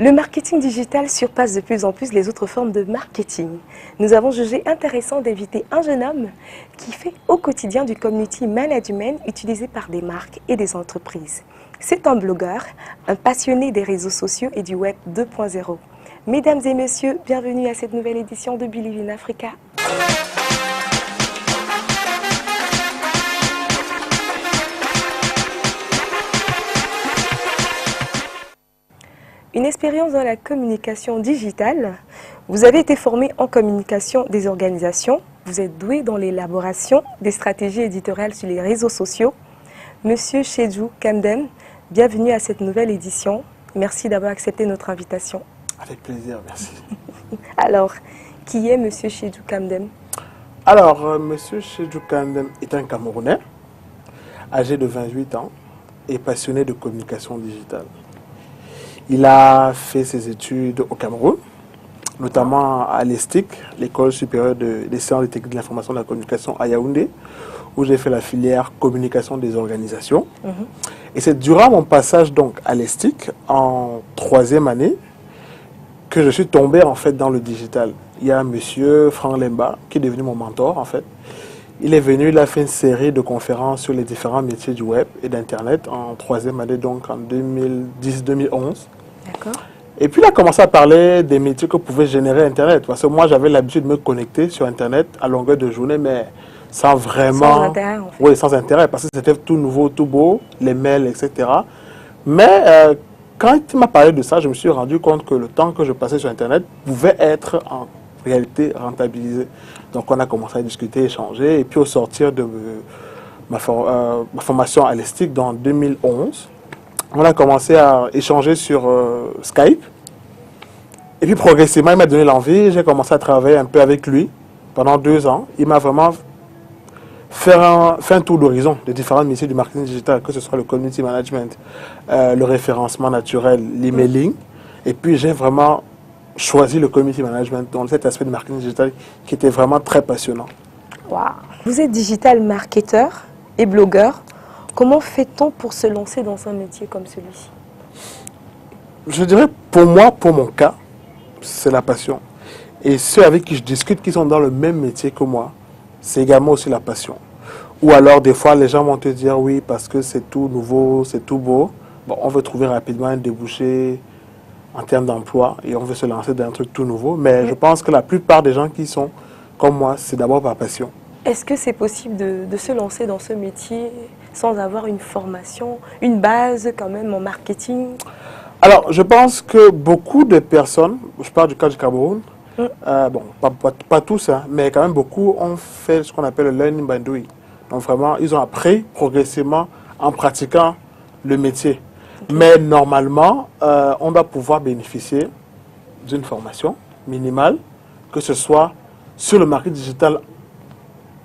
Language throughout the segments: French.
Le marketing digital surpasse de plus en plus les autres formes de marketing. Nous avons jugé intéressant d'inviter un jeune homme qui fait au quotidien du community management utilisé par des marques et des entreprises. C'est un blogueur, un passionné des réseaux sociaux et du web 2.0. Mesdames et messieurs, bienvenue à cette nouvelle édition de Believe in Africa. Une expérience dans la communication digitale. Vous avez été formé en communication des organisations. Vous êtes doué dans l'élaboration des stratégies éditoriales sur les réseaux sociaux. Monsieur Chedjou Kamdem, bienvenue à cette nouvelle édition. Merci d'avoir accepté notre invitation. Avec plaisir, merci. Alors, qui est Monsieur Chedjou Kamdem? Alors, Monsieur Chedjou Kamdem est un Camerounais, âgé de 28 ans et passionné de communication digitale. Il a fait ses études au Cameroun, notamment à l'ESTIC, l'École supérieure des sciences et techniques de l'information et de la communication à Yaoundé, où j'ai fait la filière communication des organisations. Et c'est durant mon passage donc à l'ESTIC, en 3e année, que je suis tombé en fait dans le digital. Il y a monsieur Franck Lemba, qui est devenu mon mentor en fait. Il est venu, il a fait une série de conférences sur les différents métiers du web et d'Internet en 3e année, donc en 2010-2011. D'accord. Et puis il a commencé à parler des métiers que pouvait générer Internet. Parce que moi, j'avais l'habitude de me connecter sur Internet à longueur de journée, mais sans vraiment... Sans intérêt, en fait. Oui, sans intérêt, parce que c'était tout nouveau, tout beau, les mails, etc. Mais quand il m'a parlé de ça, je me suis rendu compte que le temps que je passais sur Internet pouvait être en réalité rentabilisé. Donc on a commencé à discuter, échanger, et puis au sortir de ma formation à l'ESTIC dans 2011, on a commencé à échanger sur Skype. Et puis progressivement, il m'a donné l'envie, j'ai commencé à travailler un peu avec lui pendant 2 ans. Il m'a vraiment fait un tour d'horizon des différents métiers du marketing digital, que ce soit le community management, le référencement naturel, l'emailing. Et puis j'ai vraiment choisi le community management dans cet aspect de marketing digital qui était vraiment très passionnant. Wow. Vous êtes digital marketeur et blogueur. Comment fait-on pour se lancer dans un métier comme celui-ci? Je dirais, pour moi, pour mon cas, c'est la passion. Et ceux avec qui je discute, qui sont dans le même métier que moi, c'est également aussi la passion. Ou alors, des fois, les gens vont te dire, oui, parce que c'est tout nouveau, c'est tout beau. Bon, on veut trouver rapidement un débouché en termes d'emploi et on veut se lancer dans un truc tout nouveau. Mais je pense que la plupart des gens qui sont comme moi, c'est d'abord par passion. Est-ce que c'est possible de se lancer dans ce métier sans avoir une formation, une base quand même en marketing? Alors, je pense que beaucoup de personnes, je parle du cas du Cameroun, bon, pas tous, hein, mais quand même beaucoup ont fait ce qu'on appelle le learning by doing. Donc vraiment, ils ont appris progressivement en pratiquant le métier. Okay. Mais normalement, on doit pouvoir bénéficier d'une formation minimale, que ce soit sur le marketing digital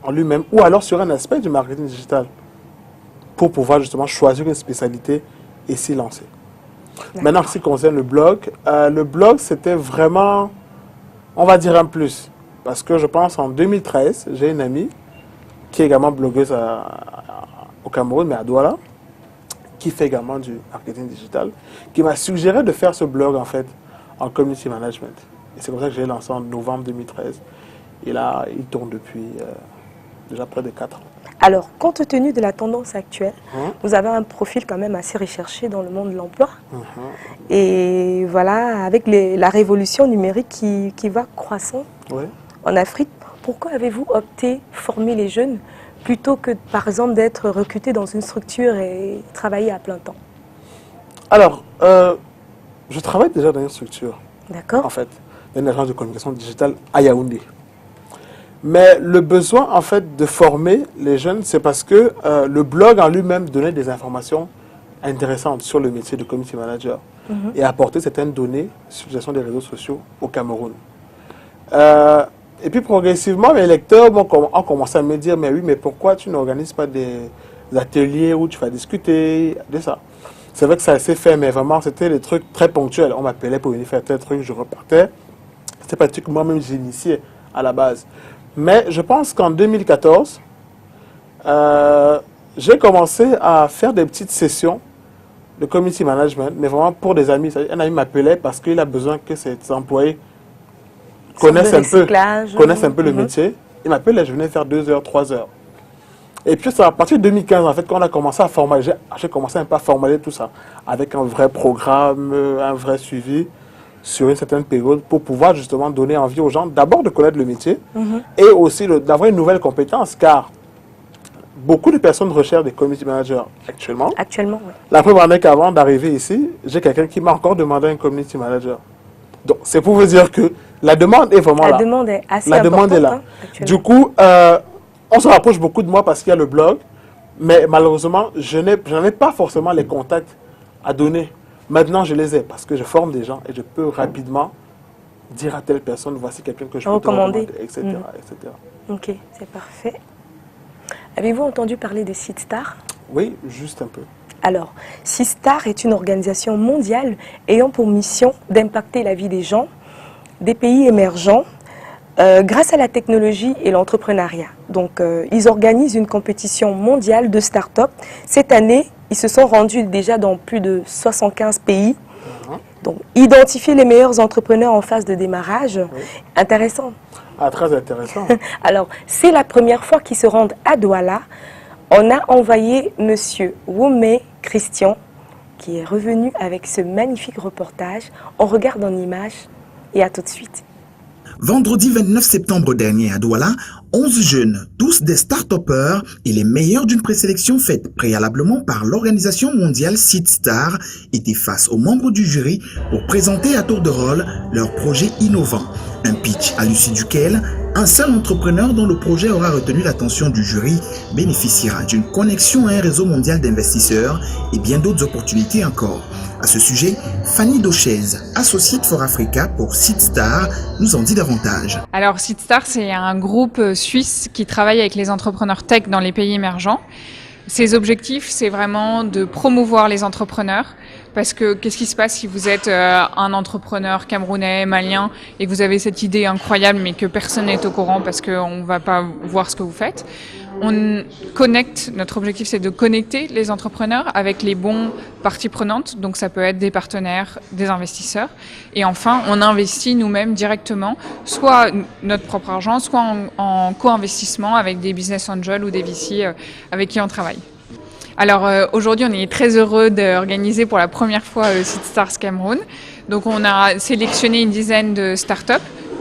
en lui-même ou alors sur un aspect du marketing digital pour pouvoir justement choisir une spécialité et s'y lancer. Maintenant, en ce qui concerne le blog, c'était vraiment, on va dire, un plus. Parce que je pense en 2013, j'ai une amie qui est également blogueuse au Cameroun, mais à Douala, qui fait également du marketing digital, qui m'a suggéré de faire ce blog en fait en community management. Et c'est comme ça que j'ai lancé en novembre 2013. Et là, il tourne depuis déjà près de 4 ans. Alors, compte tenu de la tendance actuelle, vous avez un profil quand même assez recherché dans le monde de l'emploi. Et voilà, avec la révolution numérique qui va croissant en Afrique, pourquoi avez-vous opté former les jeunes plutôt que, par exemple, d'être recruté dans une structure et travailler à plein temps? Alors, je travaille déjà dans une structure. D'accord. En fait, dans une agence de communication digitale à Yaoundé. Mais le besoin, en fait, de former les jeunes, c'est parce que le blog en lui-même donnait des informations intéressantes sur le métier de community manager et apportait certaines données sur l'utilisation des réseaux sociaux au Cameroun. Et puis, progressivement, mes lecteurs ont commencé à me dire, mais oui, mais pourquoi tu n'organises pas des ateliers où tu vas discuter de ça? C'est vrai que ça s'est fait, mais vraiment, c'était des trucs très ponctuels. On m'appelait pour venir faire tel truc, je repartais. C'était pas un truc que moi-même j'initiais à la base. Mais je pense qu'en 2014, j'ai commencé à faire des petites sessions le community management, mais vraiment pour des amis. Un ami m'appelait parce qu'il a besoin que ses employés connaissent un peu le métier. Il m'appelait, je venais faire 2 heures, 3 heures. Et puis c'est à partir de 2015, en fait, quand on a commencé à formaliser, j'ai commencé un peu à formaliser tout ça, avec un vrai programme, un vrai suivi sur une certaine période, pour pouvoir justement donner envie aux gens d'abord de connaître le métier et aussi d'avoir une nouvelle compétence, car beaucoup de personnes recherchent des community managers actuellement. Actuellement, oui. La preuve en est qu'avant d'arriver ici, j'ai quelqu'un qui m'a encore demandé un community manager. Donc, c'est pour vous dire que la demande est vraiment là. La demande est assez La importante. demande est là. Du coup, on se rapproche beaucoup de moi parce qu'il y a le blog, mais malheureusement, je n'avais pas forcément les contacts à donner. Maintenant, je les ai parce que je forme des gens et je peux rapidement dire à telle personne, voici quelqu'un que je peux te recommander, etc., etc. Ok, c'est parfait. Avez-vous entendu parler de Seedstar? Oui, juste un peu. Alors, Seedstar est une organisation mondiale ayant pour mission d'impacter la vie des gens, des pays émergents, grâce à la technologie et l'entrepreneuriat. Donc, ils organisent une compétition mondiale de start-up. Cette année, ils se sont rendus déjà dans plus de 75 pays. Donc, identifier les meilleurs entrepreneurs en phase de démarrage, intéressant. Ah, très intéressant. Alors, c'est la première fois qu'ils se rendent à Douala. On a envoyé Monsieur Woumé Christian, qui est revenu avec ce magnifique reportage. On regarde en images et à tout de suite. Vendredi 29 septembre dernier à Douala, 11 jeunes, tous des start-upers et les meilleurs d'une présélection faite préalablement par l'organisation mondiale Seedstar, étaient face aux membres du jury pour présenter à tour de rôle leur projet innovant. Un pitch à l'issue duquel un seul entrepreneur dont le projet aura retenu l'attention du jury bénéficiera d'une connexion à un réseau mondial d'investisseurs et bien d'autres opportunités encore. À ce sujet, Fanny Dochez, Associate for Africa pour Seedstar, nous en dit davantage. Alors Seedstar, c'est un groupe suisse qui travaille avec les entrepreneurs tech dans les pays émergents. Ses objectifs, c'est vraiment de promouvoir les entrepreneurs. Parce que qu'est-ce qui se passe si vous êtes un entrepreneur camerounais, malien, et que vous avez cette idée incroyable, mais que personne n'est au courant parce qu'on ne va pas voir ce que vous faites. On connecte, notre objectif c'est de connecter les entrepreneurs avec les bons parties prenantes, donc ça peut être des partenaires, des investisseurs. Et enfin, on investit nous-mêmes directement, soit notre propre argent, soit en co-investissement avec des business angels ou des VC avec qui on travaille. Alors aujourd'hui, on est très heureux d'organiser pour la première fois Seedstars Cameroun. Donc on a sélectionné une dizaine de startups,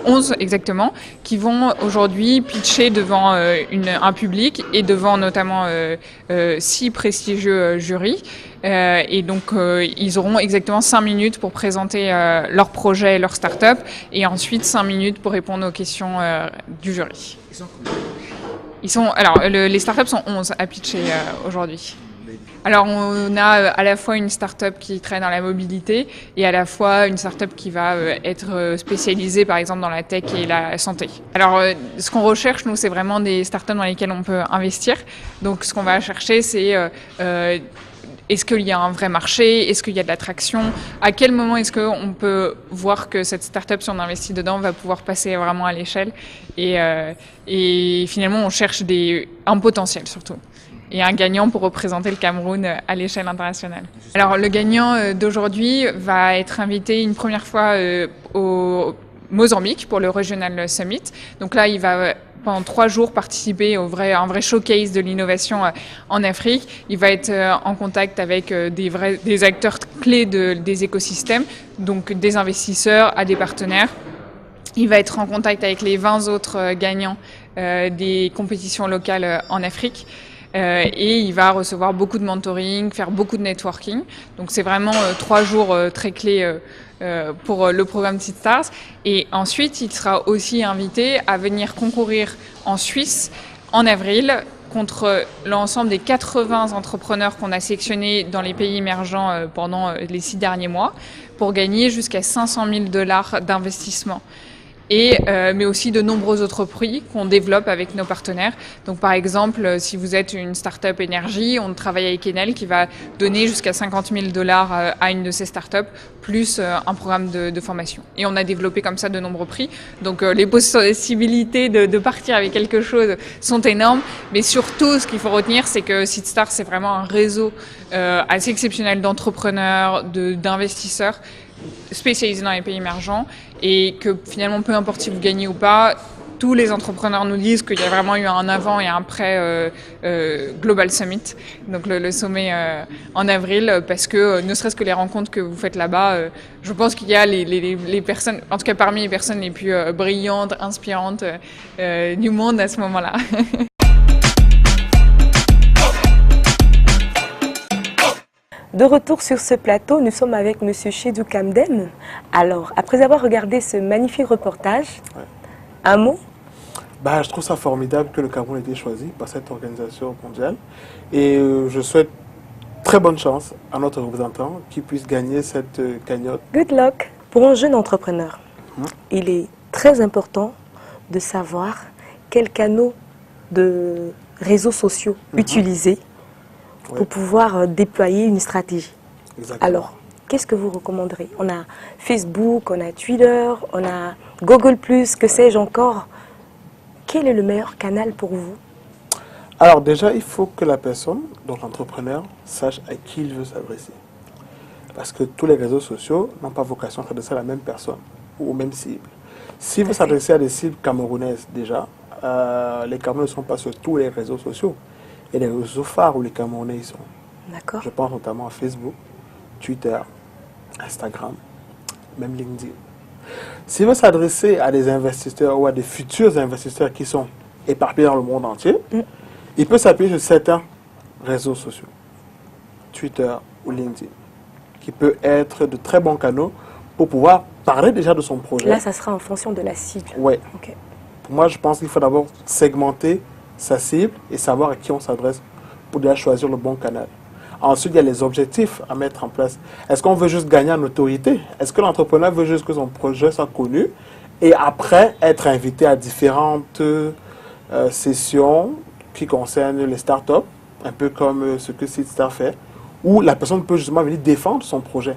11 exactement, qui vont aujourd'hui pitcher devant un public et devant notamment 6 prestigieux jurys. Et donc ils auront exactement 5 minutes pour présenter leur projet et leur startup et ensuite 5 minutes pour répondre aux questions du jury. Les startups sont 11 à pitcher aujourd'hui. Alors on a à la fois une start-up qui traîne dans la mobilité et à la fois une start-up qui va être spécialisée par exemple dans la tech et la santé. Alors ce qu'on recherche nous c'est vraiment des start-up dans lesquelles on peut investir. Donc ce qu'on va chercher c'est est-ce qu'il y a un vrai marché? Est-ce qu'il y a de l'attraction? À quel moment est-ce qu'on peut voir que cette start-up, si on investit dedans, va pouvoir passer vraiment à l'échelle? Et finalement, on cherche un potentiel surtout. Et un gagnant pour représenter le Cameroun à l'échelle internationale. Alors le gagnant d'aujourd'hui va être invité une première fois au Mozambique pour le Regional Summit. Donc là, il va pendant 3 jours participer à un vrai showcase de l'innovation en Afrique. Il va être en contact avec des acteurs clés des écosystèmes, donc des investisseurs à des partenaires. Il va être en contact avec les 20 autres gagnants des compétitions locales en Afrique. Et il va recevoir beaucoup de mentoring, faire beaucoup de networking. Donc c'est vraiment 3 jours très clés pour le programme Seedstars. Et ensuite, il sera aussi invité à venir concourir en Suisse en avril contre l'ensemble des 80 entrepreneurs qu'on a sélectionnés dans les pays émergents pendant les 6 derniers mois pour gagner jusqu'à $500 000 d'investissement. mais aussi de nombreux autres prix qu'on développe avec nos partenaires. Donc par exemple, si vous êtes une start-up énergie, on travaille avec Enel qui va donner jusqu'à 50 000 $ à une de ces start-up, plus un programme de formation. Et on a développé comme ça de nombreux prix. Donc les possibilités de partir avec quelque chose sont énormes. Mais surtout, ce qu'il faut retenir, c'est que Seedstar, c'est vraiment un réseau assez exceptionnel d'entrepreneurs, d'investisseurs spécialisés dans les pays émergents, et que finalement, peu importe si vous gagnez ou pas, tous les entrepreneurs nous disent qu'il y a vraiment eu un avant et un après Global Summit, donc le sommet en avril, parce que ne serait-ce que les rencontres que vous faites là-bas, je pense qu'il y a les personnes, en tout cas parmi les personnes les plus brillantes, inspirantes du monde à ce moment-là. De retour sur ce plateau, nous sommes avec Monsieur Chedou Kamdem. Alors, après avoir regardé ce magnifique reportage, un mot? Je trouve ça formidable que le Cameroun ait été choisi par cette organisation mondiale. Et je souhaite très bonne chance à notre représentant qui puisse gagner cette cagnotte. Good luck. Pour un jeune entrepreneur, il est très important de savoir quels canaux de réseaux sociaux utiliser pour pouvoir déployer une stratégie. Exactement. Alors, qu'est-ce que vous recommanderez? On a Facebook, on a Twitter, on a Google+, que sais-je encore. Quel est le meilleur canal pour vous? Alors déjà, il faut que la personne, donc l'entrepreneur, sache à qui il veut s'adresser. Parce que tous les réseaux sociaux n'ont pas vocation à s'adresser à la même personne ou aux mêmes cibles. S'il veut s'adresser à des cibles camerounaises déjà, les Camerounais ne sont pas sur tous les réseaux sociaux. Et les réseaux phares où les Camerounais y sont. D'accord. Je pense notamment à Facebook, Twitter, Instagram, même LinkedIn. S'il veut s'adresser à des investisseurs ou à des futurs investisseurs qui sont éparpillés dans le monde entier, il peut s'appuyer sur certains réseaux sociaux, Twitter ou LinkedIn, qui peut être de très bons canaux pour pouvoir parler déjà de son projet. Là, ça sera en fonction de la cible. Oui. Okay. Pour moi, je pense qu'il faut d'abord segmenter sa cible et savoir à qui on s'adresse pour déjà choisir le bon canal. Ensuite, il y a les objectifs à mettre en place. Est-ce qu'on veut juste gagner en notoriété? Est-ce que l'entrepreneur veut juste que son projet soit connu et après être invité à différentes sessions qui concernent les startups, un peu comme ce que Seedstar fait, où la personne peut justement venir défendre son projet.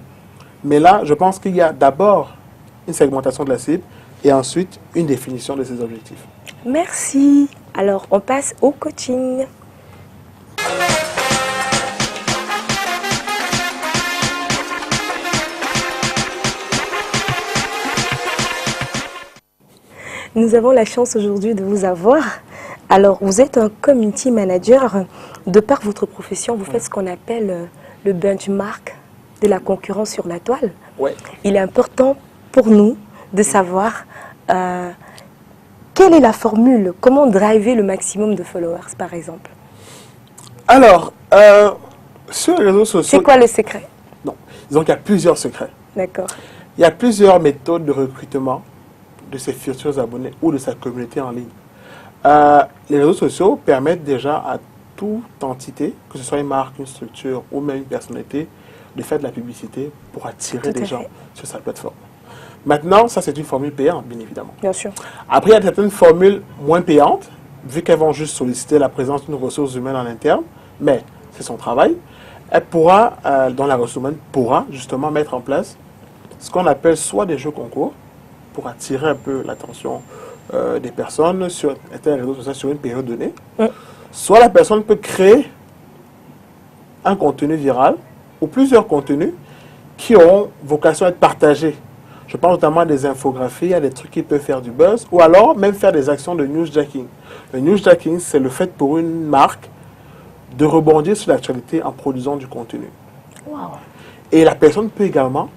Mais là, je pense qu'il y a d'abord une segmentation de la cible et ensuite une définition de ses objectifs. Merci. Alors, on passe au coaching. Nous avons la chance aujourd'hui de vous avoir. Alors, vous êtes un community manager. De par votre profession, vous faites ce qu'on appelle le benchmark de la concurrence sur la toile. Ouais. Il est important pour nous de savoir quelle est la formule, comment driver le maximum de followers, par exemple. Alors, sur les réseaux sociaux... C'est quoi le secret? Non, disons qu'il y a plusieurs secrets. D'accord. Il y a plusieurs méthodes de recrutement de ses futurs abonnés ou de sa communauté en ligne. Les réseaux sociaux permettent déjà à toute entité, que ce soit une marque, une structure ou même une personnalité, de faire de la publicité pour attirer des gens sur sa plateforme. Maintenant, ça c'est une formule payante, bien évidemment. Bien sûr. Après, il y a certaines formules moins payantes, vu qu'elles vont juste solliciter la présence d'une ressource humaine en interne, mais c'est son travail. Elle pourra, dans la ressource humaine, pourra justement mettre en place ce qu'on appelle soit des jeux concours, pour attirer un peu l'attention des personnes sur un réseau social sur une période donnée. Soit la personne peut créer un contenu viral ou plusieurs contenus qui ont vocation à être partagés. Je pense notamment à des infographies, à des trucs qui peuvent faire du buzz, ou alors même faire des actions de newsjacking. Le newsjacking, c'est le fait pour une marque de rebondir sur l'actualité en produisant du contenu. Wow. Et la personne peut également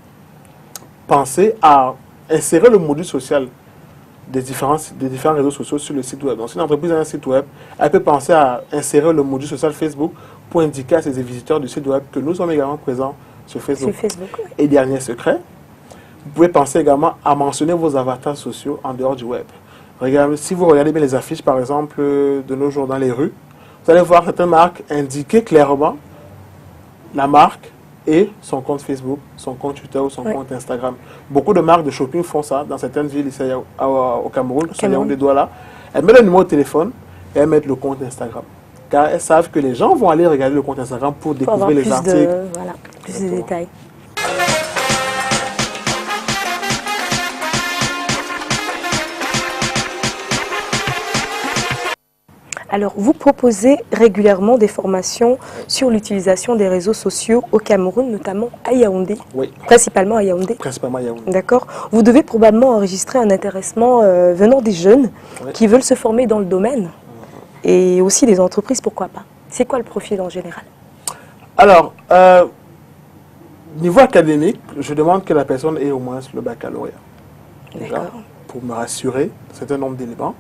penser à insérer le module social des différents réseaux sociaux sur le site web. Donc, si une entreprise a un site web, elle peut penser à insérer le module social Facebook pour indiquer à ses visiteurs du site web que nous sommes également présents sur Facebook. Sur Facebook, oui. Et dernier secret, vous pouvez penser également à mentionner vos avatars sociaux en dehors du web. Regardez, si vous regardez bien les affiches, par exemple, de nos jours dans les rues, vous allez voir certaines marques indiquer clairement la marque et son compte Facebook, son compte Twitter ou son compte Instagram. Beaucoup de marques de shopping font ça dans certaines villes ici au Cameroun, sur Yaoundé, Douala. Elles mettent le numéro de téléphone et elles mettent le compte Instagram. Car elles savent que les gens vont aller regarder le compte Instagram pour découvrir les articles. Voilà, plus de détails. Alors, vous proposez régulièrement des formations sur l'utilisation des réseaux sociaux au Cameroun, notamment à Yaoundé. Oui. Principalement à Yaoundé. Principalement à Yaoundé. D'accord. Vous devez probablement enregistrer un intéressement venant des jeunes qui veulent se former dans le domaine et aussi des entreprises, pourquoi pas. C'est quoi le profil en général? Alors, niveau académique, je demande que la personne ait au moins le baccalauréat. Déjà, pour me rassurer, c'est un nombre d'éléments.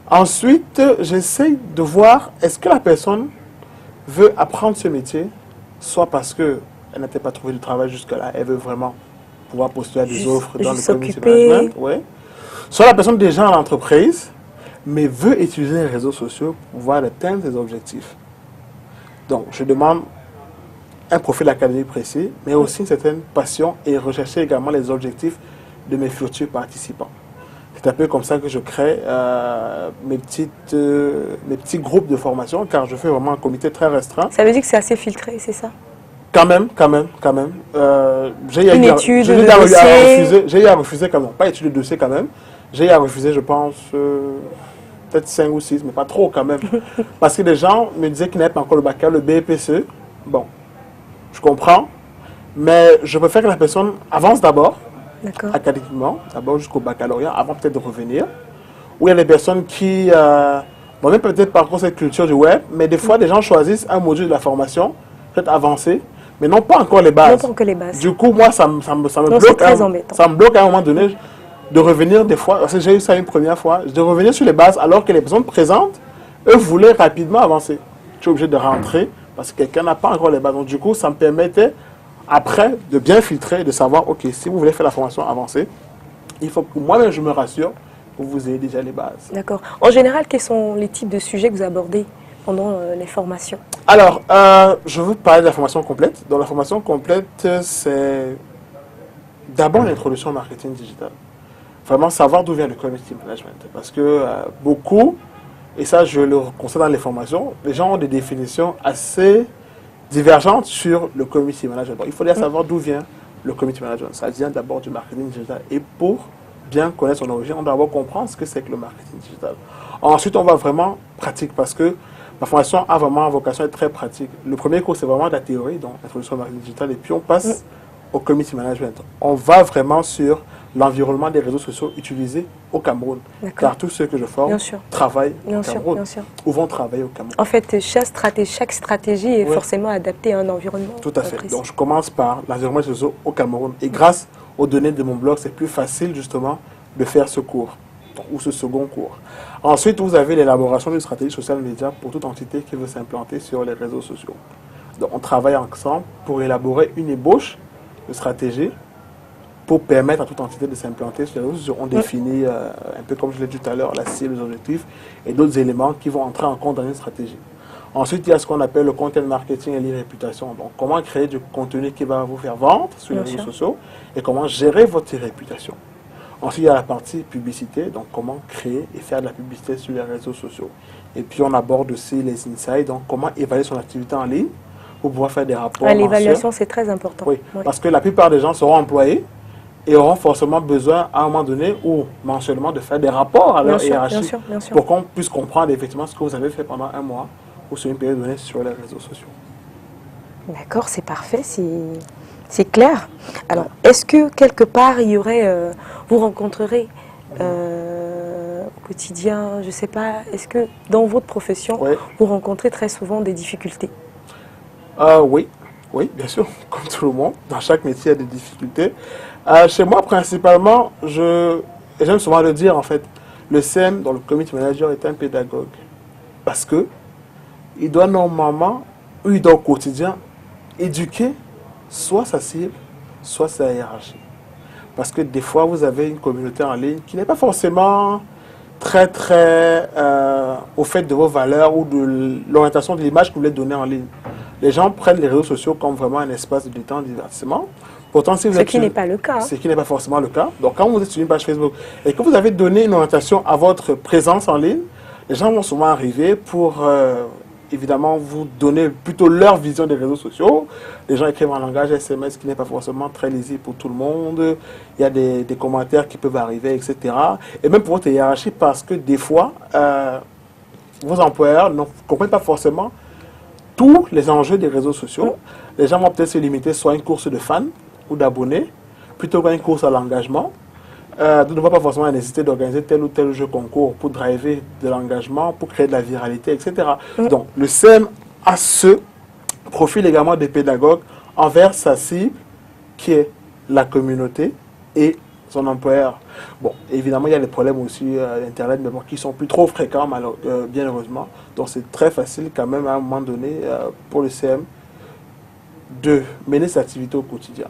Ensuite, j'essaie de voir est-ce que la personne veut apprendre ce métier, soit parce qu'elle n'était pas trouvé de travail jusque-là, elle veut vraiment pouvoir postuler à des offres dans le community management, soit la personne déjà en entreprise, mais veut utiliser les réseaux sociaux pour pouvoir atteindre ses objectifs. Donc, je demande un profil académique précis, mais aussi une certaine passion et rechercher également les objectifs de mes futurs participants. C'est un peu comme ça que je crée mes petits groupes de formation, car je fais vraiment un comité très restreint. Ça veut dire que c'est assez filtré, c'est ça? Quand même. J'ai une étude de dossier. J'ai eu à refuser quand même, pas étude de dossier quand même. J'ai eu à refuser, je pense, peut-être 5 ou 6, mais pas trop quand même. Parce que les gens me disaient qu'ils n'avaient pas encore le baccalauréat, le BEPCE. Bon, je comprends, mais je préfère que la personne avance d'abord, académiquement, d'abord jusqu'au baccalauréat, avant peut-être de revenir. Ou il y a des personnes qui, même peut-être par contre cette culture du web, mais des fois, des gens choisissent un module de la formation, peut-être avancé, mais non pas encore les bases. Non pas encore les bases. Du coup, moi, ça me bloque. Ça me bloque à un moment donné de revenir des fois, parce que j'ai eu ça une première fois, de revenir sur les bases alors que les personnes présentes, eux, voulaient rapidement avancer. Je suis obligé de rentrer parce que quelqu'un n'a pas encore les bases. Donc, du coup, ça me permettait, après, de bien filtrer, de savoir, OK, si vous voulez faire la formation avancée, il faut que moi-même, je me rassure que vous ayez déjà les bases. D'accord. En général, quels sont les types de sujets que vous abordez pendant les formations? Alors, je veux parler de la formation complète. Dans la formation complète, c'est d'abord l'introduction au marketing digital. Vraiment savoir d'où vient le community management. Parce que beaucoup, et ça je le constate dans les formations, les gens ont des définitions assez divergentes sur le community management. Il faut bien savoir d'où vient le community management. Ça vient d'abord du marketing digital. Et pour bien connaître son origine, on doit d'abord comprendre ce que c'est que le marketing digital. Ensuite, on va vraiment pratique parce que la formation a vraiment vocation à être très pratique. Le premier cours, c'est vraiment de la théorie, donc l'introduction au marketing digital, et puis on passe au community management. On va vraiment sur l'environnement des réseaux sociaux utilisés au Cameroun. Car tous ceux que je forme travaillent au Cameroun ou vont travailler au Cameroun. En fait, chaque stratégie est forcément adaptée à un environnement. Tout à fait. Précis. Donc je commence par l'environnement des réseaux au Cameroun. Et grâce aux données de mon blog, c'est plus facile justement de faire ce cours ou ce second cours. Ensuite, vous avez l'élaboration d'une stratégie social média pour toute entité qui veut s'implanter sur les réseaux sociaux. Donc on travaille ensemble pour élaborer une ébauche de stratégie pour permettre à toute entité de s'implanter sur les réseaux sociaux. On définit, un peu comme je l'ai dit tout à l'heure, la cible, les objectifs et d'autres éléments qui vont entrer en compte dans une stratégie. Ensuite, il y a ce qu'on appelle le content marketing et l'e-réputation. Donc, comment créer du contenu qui va vous faire vendre sur les réseaux sociaux et comment gérer votre réputation. Ensuite, il y a la partie publicité, donc comment créer et faire de la publicité sur les réseaux sociaux. Et puis, on aborde aussi les insights, donc comment évaluer son activité en ligne pour pouvoir faire des rapports. L'évaluation, c'est très important. Oui, parce que la plupart des gens seront employés et auront forcément besoin à un moment donné ou mensuellement de faire des rapports à leur hiérarchie pour qu'on puisse comprendre effectivement ce que vous avez fait pendant un mois ou sur une période donnée sur les réseaux sociaux. D'accord, c'est parfait, c'est clair. Alors, est-ce que quelque part il y aurait, vous rencontrerez au quotidien, je ne sais pas, est-ce que dans votre profession, vous rencontrez très souvent des difficultés? Oui, bien sûr, comme tout le monde, dans chaque métier il y a des difficultés. Chez moi, principalement, j'aime souvent le dire en fait, le CM, dans le community manager, est un pédagogue. Parce que il doit normalement, ou il doit au quotidien, éduquer soit sa cible, soit sa hiérarchie. Parce que des fois, vous avez une communauté en ligne qui n'est pas forcément très au fait de vos valeurs ou de l'orientation de l'image que vous voulez donner en ligne. les gens prennent les réseaux sociaux comme vraiment un espace de détente, de divertissement. Pourtant, si vous Ce êtes qui n'est pas le cas. Ce qui n'est pas forcément le cas. Donc, quand vous êtes sur une page Facebook et que vous avez donné une orientation à votre présence en ligne, les gens vont souvent arriver pour, évidemment, vous donner plutôt leur vision des réseaux sociaux. Les gens écrivent en langage SMS qui n'est pas forcément très lisible pour tout le monde. Il y a des commentaires qui peuvent arriver, etc. Et même pour votre hiérarchie, parce que des fois, vos employeurs ne comprennent pas forcément tous les enjeux des réseaux sociaux. Les gens vont peut-être se limiter soit à une course de fans ou d'abonnés, plutôt qu'à une course à l'engagement. Ne va pas forcément nécessiter d'organiser tel ou tel jeu concours pour driver de l'engagement, pour créer de la viralité, etc. Donc, le CEM a ce profil également des pédagogues envers sa cible, qui est la communauté et son employeur. Bon, évidemment, il y a des problèmes aussi d'Internet, mais bon, qui sont plus trop fréquents, bien heureusement. Donc, c'est très facile quand même, à un moment donné, pour le CM, de mener ses activités au quotidien.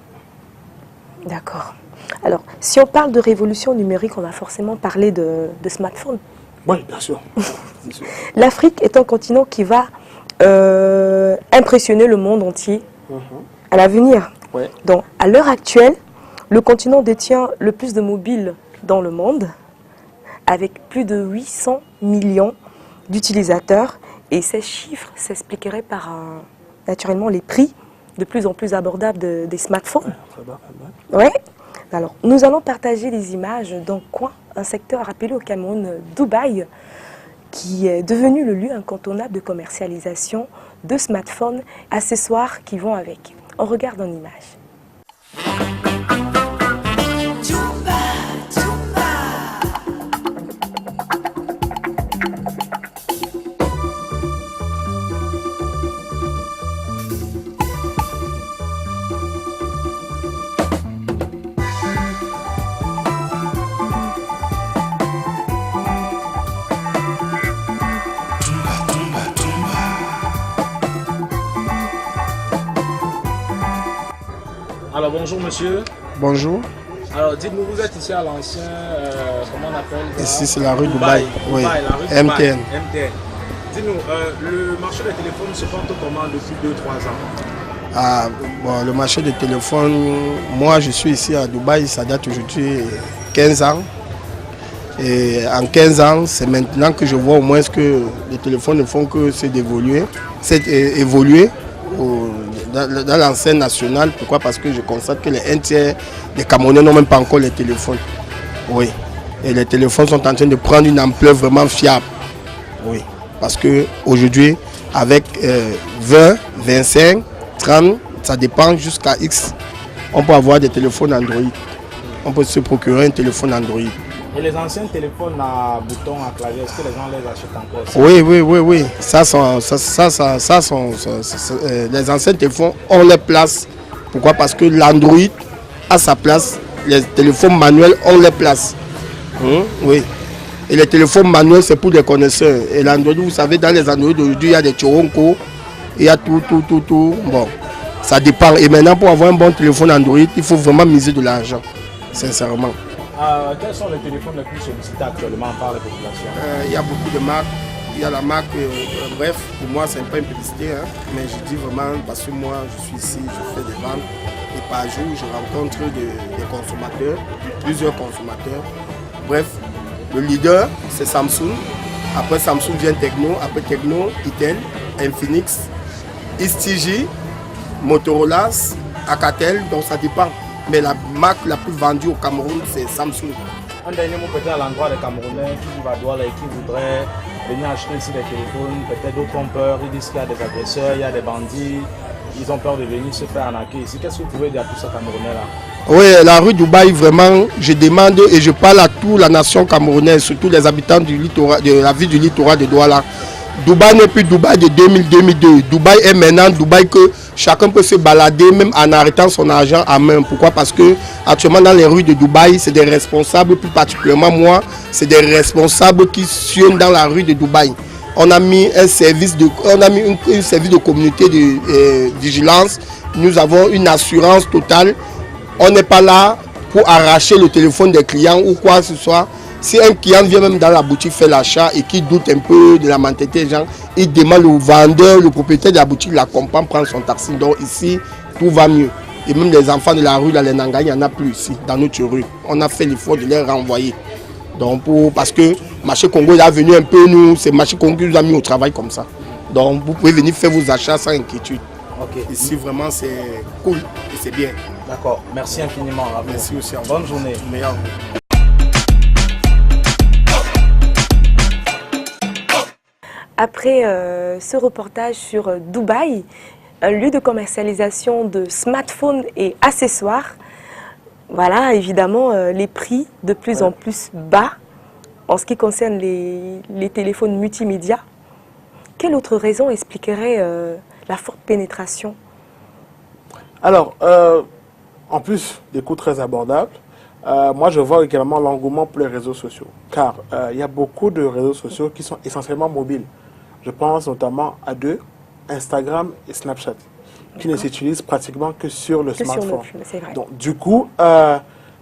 D'accord. Alors, si on parle de révolution numérique, on va forcément parler de smartphones. Oui, bien sûr. L'Afrique est un continent qui va impressionner le monde entier à l'avenir. Ouais. Donc, à l'heure actuelle, le continent détient le plus de mobiles dans le monde, avec plus de 800 millions d'utilisateurs. Et ces chiffres s'expliqueraient par, naturellement, les prix de plus en plus abordables des smartphones. Ouais. Alors, nous allons partager des images d'un coin, un secteur appelé au Cameroun, Dubaï, qui est devenu le lieu incontournable de commercialisation de smartphones, accessoires qui vont avec. On regarde en image. Alors bonjour monsieur. Bonjour. Alors dites-nous, vous êtes ici à l'ancien, comment on appelle ça? Ici c'est la rue Dubaï. Oui. La rue MTN. Dubaï, MTN. Dites-nous, le marché des téléphones se porte comment depuis 2-3 ans? Ah, bon, le marché des téléphones, moi je suis ici à Dubaï, ça date aujourd'hui 15 ans. Et en 15 ans, c'est maintenant que je vois au moins que les téléphones ne font que évoluer dans l'enseigne nationale. Pourquoi? Parce que je constate que les un tiers des Camerounais n'ont même pas encore les téléphones. Oui. Et les téléphones sont en train de prendre une ampleur vraiment fiable. Oui. Parce qu'aujourd'hui, avec 20, 25, 30, ça dépend jusqu'à X, on peut avoir des téléphones Android. On peut se procurer un téléphone Android. Et les anciens téléphones à boutons, à clavier, est-ce que les gens les achètent encore? Oui. Les anciens téléphones ont leur place. Pourquoi? Parce que l'Android a sa place. Les téléphones manuels ont leur place. Oui. Et les téléphones manuels, c'est pour les connaisseurs. Et l'Android, vous savez, dans les Android d'aujourd'hui, il y a des Choronco, il y a tout. Bon, ça dépend. Et maintenant, pour avoir un bon téléphone Android, il faut vraiment miser de l'argent, sincèrement. Quels sont les téléphones les plus sollicités actuellement par les populations? Il y a beaucoup de marques. Il y a la marque, bref, pour moi, c'est pas une publicité, hein, mais je dis vraiment, parce que moi, je suis ici, je fais des ventes. Et par jour, je rencontre des consommateurs, plusieurs consommateurs. Bref, le leader, c'est Samsung. Après Samsung vient Tecno. Après Tecno, Itel, Infinix, STG, Motorola, Alcatel. Donc ça dépend. Mais la marque la plus vendue au Cameroun, c'est Samsung. Un dernier mot peut-être à l'endroit des Camerounais qui vivent à Douala et qui voudraient venir acheter ici des téléphones. Peut-être d'autres ont peur, ils disent qu'il y a des agresseurs, il y a des bandits. Ils ont peur de venir se faire arnaquer ici. Qu'est-ce que vous pouvez dire à tous ces Camerounais-là? Oui, la rue Dubaï, vraiment, je demande et je parle à toute la nation camerounaise, surtout les habitants du littoral, de la ville du littoral de Douala. Dubaï n'est plus Dubaï de 2000-2002. Dubaï est maintenant Dubaï que chacun peut se balader même en arrêtant son argent à main. Pourquoi? Parce que actuellement dans les rues de Dubaï, c'est des responsables, plus particulièrement moi, c'est des responsables qui sionnent dans la rue de Dubaï. On a mis un service de, service de communauté de vigilance. Nous avons une assurance totale. On n'est pas là pour arracher le téléphone des clients ou quoi que ce soit. Si un client vient même dans la boutique faire l'achat et qui doute un peu de la mentalité des gens, il demande au vendeur, le propriétaire de la boutique l'accompagne, prend son taxi. Donc ici, tout va mieux. Et même les enfants de la rue, dans les Nangas, il n'y en a plus ici, dans notre rue. On a fait l'effort de les renvoyer. Donc parce que Marché Congo il est venu un peu, nous, c'est Marché Congo qui nous a mis au travail comme ça. Donc vous pouvez venir faire vos achats sans inquiétude. Ok. Ici vraiment c'est cool et c'est bien. D'accord. Merci infiniment. Ravo. Merci aussi. Bonne journée. Meilleur. Après ce reportage sur Dubaï, un lieu de commercialisation de smartphones et accessoires, voilà évidemment les prix de plus en plus bas en ce qui concerne les téléphones multimédia. Quelle autre raison expliquerait la forte pénétration? Alors, en plus des coûts très abordables, moi je vois également l'engouement pour les réseaux sociaux. Car il y a beaucoup de réseaux sociaux qui sont essentiellement mobiles. Je pense notamment à deux, Instagram et Snapchat, qui ne s'utilisent pratiquement que sur le smartphone. C'est vrai. Donc du coup,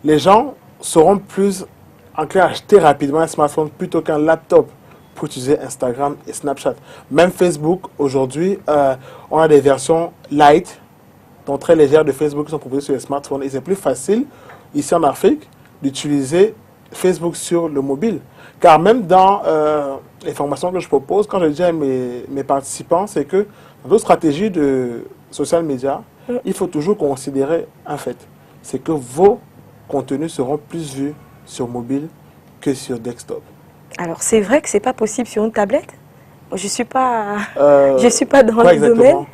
les gens seront plus enclins à acheter rapidement un smartphone plutôt qu'un laptop pour utiliser Instagram et Snapchat. Même Facebook, aujourd'hui, on a des versions light, donc très légères de Facebook qui sont proposées sur les smartphones. Et c'est plus facile, ici en Afrique, d'utiliser Facebook sur le mobile. Car même dans les formations que je propose, quand je dis à mes participants, c'est que dans nos stratégies de social media, il faut toujours considérer un fait. C'est que vos contenus seront plus vus sur mobile que sur desktop. Alors c'est vrai que c'est pas possible sur une tablette. Je suis pas dans le domaine.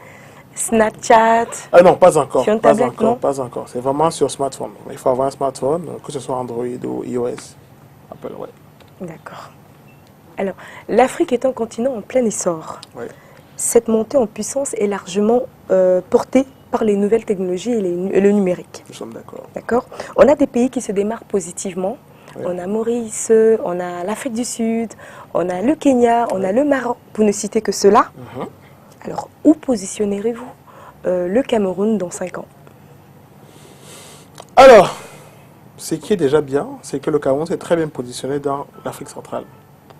Snapchat. Non, pas encore. Sur une Pas tablette, encore. non? Pas encore. C'est vraiment sur smartphone. Il faut avoir un smartphone, que ce soit Android ou iOS. Apple, ouais. D'accord. Alors, l'Afrique est un continent en plein essor. Ouais. Cette montée en puissance est largement portée par les nouvelles technologies et le numérique. Nous sommes d'accord. D'accord. On a des pays qui se démarquent positivement. Ouais. On a Maurice, on a l'Afrique du Sud, on a le Kenya, on a le Maroc, pour ne citer que cela. Alors, où positionnerez-vous le Cameroun dans 5 ans? Alors, ce qui est déjà bien, c'est que le Cameroun s'est très bien positionné dans l'Afrique centrale.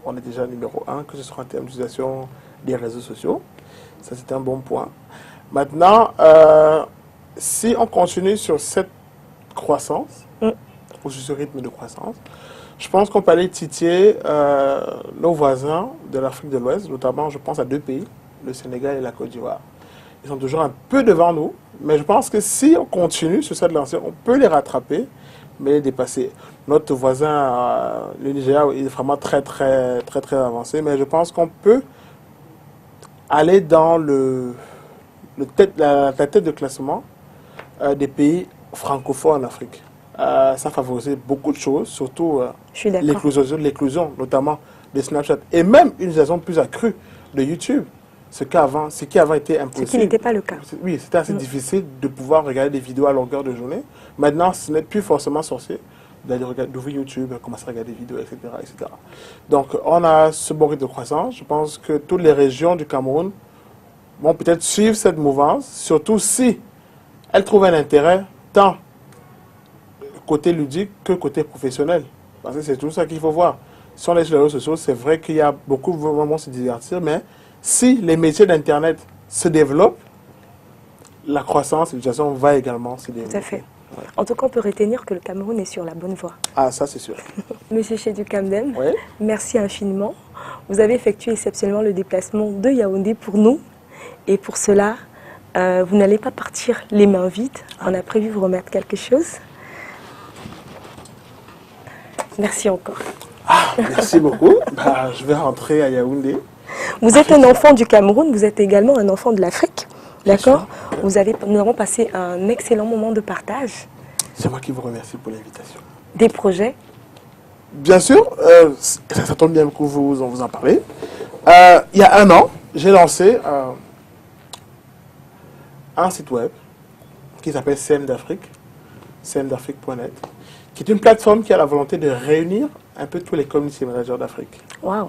On est déjà numéro 1, que ce soit en termes d'utilisation des réseaux sociaux. Ça, c'est un bon point. Maintenant, si on continue sur cette croissance, ou sur ce rythme de croissance, je pense qu'on peut aller titiller nos voisins de l'Afrique de l'Ouest, notamment, je pense à 2 pays, le Sénégal et la Côte d'Ivoire. Ils sont toujours un peu devant nous, mais je pense que si on continue sur cette lancée, on peut les rattraper, mais les dépasser. Notre voisin, le Nigeria, il est vraiment très avancé, mais je pense qu'on peut aller dans la tête de classement des pays francophones en Afrique. Ça favorise beaucoup de choses, surtout l'éclosion, notamment de Snapchat, et même une utilisation plus accrue de YouTube. Ce qui avant était impossible. Ce qui n'était pas le cas. Oui, c'était assez difficile de pouvoir regarder des vidéos à longueur de journée. Maintenant, ce n'est plus forcément sorcier d'ouvrir YouTube, commencer à regarder des vidéos, etc., etc. Donc, on a ce bon rythme de croissance. Je pense que toutes les régions du Cameroun vont peut-être suivre cette mouvance, surtout si elles trouvent un intérêt tant côté ludique que côté professionnel. Parce que c'est tout ça qu'il faut voir. Si on est sur les réseaux sociaux, c'est vrai qu'il y a beaucoup de moments se divertir, mais si les métiers d'Internet se développent, la croissance et l'utilisation va également se développer. Tout à fait. Ouais. En tout cas, on peut retenir que le Cameroun est sur la bonne voie. Ah, ça c'est sûr. Monsieur Chedou Kamdem, oui. Merci infiniment. Vous avez effectué exceptionnellement le déplacement de Yaoundé pour nous. Et pour cela, vous n'allez pas partir les mains vides. On a prévu vous remettre quelque chose. Merci encore. Merci beaucoup. Je vais rentrer à Yaoundé. Vous êtes un enfant du Cameroun, vous êtes également un enfant de l'Afrique. D'accord. Nous avons passé un excellent moment de partage. C'est moi qui vous remercie pour l'invitation. Des projets? Bien sûr, ça tombe bien que vous en parlez. Il y a 1 an, j'ai lancé un site web qui s'appelle CM d'Afrique, cmdafrique.net, qui est une plateforme qui a la volonté de réunir un peu tous les community managers d'Afrique. Wow.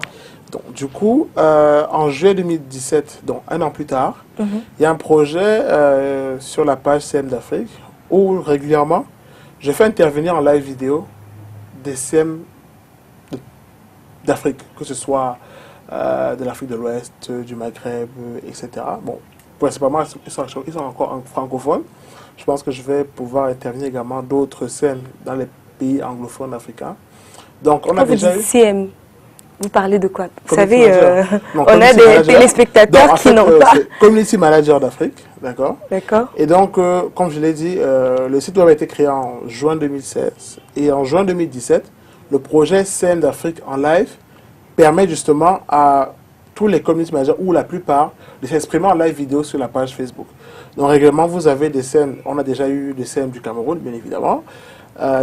Donc, du coup, en juillet 2017, donc 1 an plus tard, il y a un projet sur la page CM d'Afrique où régulièrement, je fais intervenir en live vidéo des CM de d'Afrique, que ce soit de l'Afrique de l'Ouest, du Maghreb, etc. Bon, principalement, ils sont encore francophones. Je pense que je vais pouvoir intervenir également d'autres scènes dans les pays anglophones africains. Donc, on a déjà eu... CM, vous parlez de quoi? Vous Community savez, manager. Non, on a community des manager. téléspectateurs Donc, en qui fait, n'ont pas. c'est Community Manager d'Afrique, d'accord? D'accord. Et donc, comme je l'ai dit, le site web a été créé en juin 2016. Et en juin 2017, le projet Scène d'Afrique en live permet justement à tous les community managers, ou la plupart, de s'exprimer en live vidéo sur la page Facebook. Donc, régulièrement, vous avez des scènes, on a déjà eu des scènes du Cameroun, bien évidemment,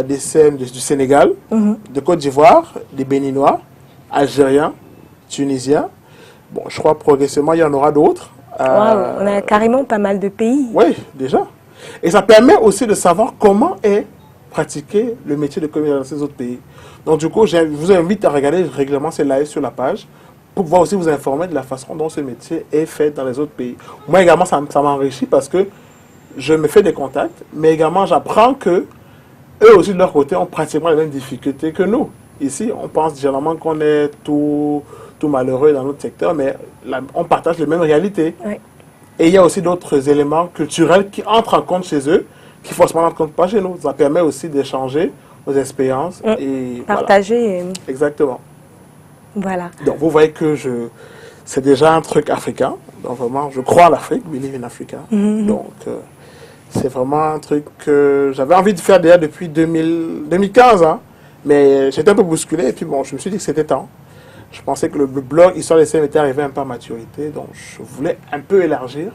des scènes du Sénégal, de Côte d'Ivoire, des Béninois, Algériens, Tunisiens. Bon, je crois progressivement, il y en aura d'autres. Waouh, on a carrément pas mal de pays. Oui, déjà. Et ça permet aussi de savoir comment est pratiqué le métier de comédien dans ces autres pays. Donc, du coup, je vous invite à regarder régulièrement ces lives sur la page pour pouvoir aussi vous informer de la façon dont ce métier est fait dans les autres pays. Moi également, ça m'enrichit parce que je me fais des contacts, mais également j'apprends que eux aussi de leur côté ont pratiquement les mêmes difficultés que nous. Ici, on pense généralement qu'on est tout malheureux dans notre secteur, mais on partage les mêmes réalités. Oui. Et il y a aussi d'autres éléments culturels qui entrent en compte chez eux, qui forcément n'entrent en compte pas chez nous. Ça permet aussi d'échanger nos expériences. Et partager. Voilà. Exactement. Voilà. Donc vous voyez que c'est déjà un truc africain. Donc vraiment, je crois à l'Afrique, believe in Africa. Donc c'est vraiment un truc que j'avais envie de faire déjà depuis 2015. Hein. Mais j'étais un peu bousculé et puis bon, je me suis dit que c'était temps. Je pensais que le blog Histoire des scènes était arrivé un peu à maturité, donc je voulais un peu élargir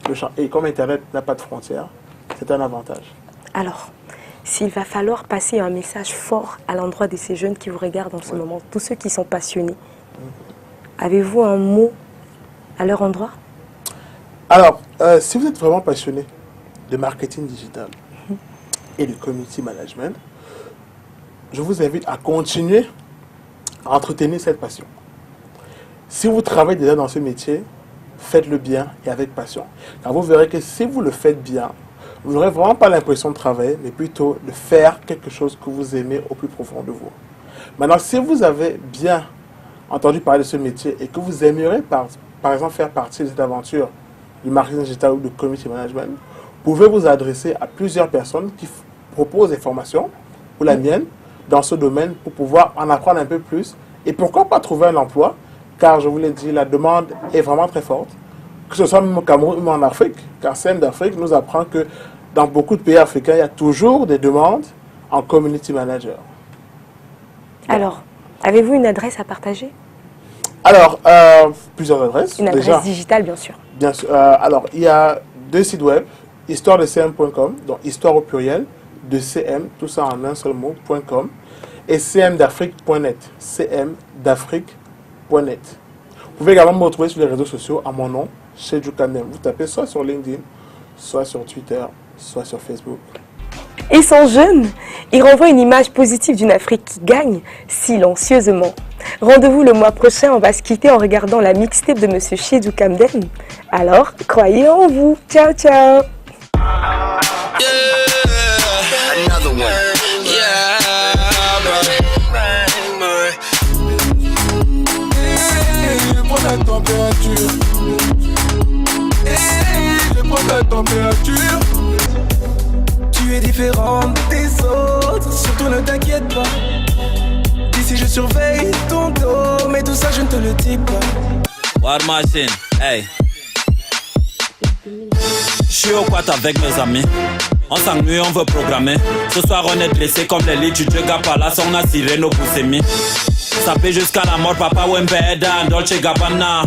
le champ. Et comme Internet n'a pas de frontières, c'est un avantage. Alors, s'il va falloir passer un message fort à l'endroit de ces jeunes qui vous regardent en ce moment, tous ceux qui sont passionnés, avez-vous un mot à leur endroit? Alors, si vous êtes vraiment passionné de marketing digital et de community management, je vous invite à continuer à entretenir cette passion. Si vous travaillez déjà dans ce métier, faites-le bien et avec passion. Car vous verrez que si vous le faites bien, vous n'aurez vraiment pas l'impression de travailler, mais plutôt de faire quelque chose que vous aimez au plus profond de vous. Maintenant, si vous avez bien entendu parler de ce métier et que vous aimeriez, par exemple, faire partie de cette aventure du marketing digital ou du community management, vous pouvez vous adresser à plusieurs personnes qui proposent des formations, ou la mienne, dans ce domaine pour pouvoir en apprendre un peu plus et pourquoi pas trouver un emploi, car je vous l'ai dit, la demande est vraiment très forte, que ce soit même au Cameroun ou en Afrique, car Scène d'Afrique nous apprend que dans beaucoup de pays africains, il y a toujours des demandes en community manager. Alors, avez-vous une adresse à partager? Alors, plusieurs adresses. Une adresse déjà, digitale, bien sûr. Bien sûr. Alors, il y a 2 sites web, histoiredecm.com, donc histoire au pluriel, de CM, tout ça en un seul mot.com, et cmdafrique.net, cmdafrique.net. Vous pouvez également me retrouver sur les réseaux sociaux à mon nom, Chedjou Kamdem. Vous tapez soit sur LinkedIn, soit sur Twitter, soit sur Facebook. Et son jeune, il renvoie une image positive d'une Afrique qui gagne silencieusement. Rendez-vous le mois prochain, on va se quitter en regardant la mixtape de Monsieur Chedjou Kamdem. Alors, croyez en vous. Ciao, ciao. Another one. Yeah, je prends la température. Je prends la température. Tu es différente des autres, surtout ne t'inquiète pas. D'ici je surveille ton dos, mais tout ça je ne te le dis pas. War Machine, hey. Je suis au quad avec mes amis. On s'ennuie, on veut programmer. Ce soir on est dressé comme les lits du Palace. On a ciré nos poussemis. Ça fait jusqu'à la mort, Papa Wembeda, Dolce Gabbana.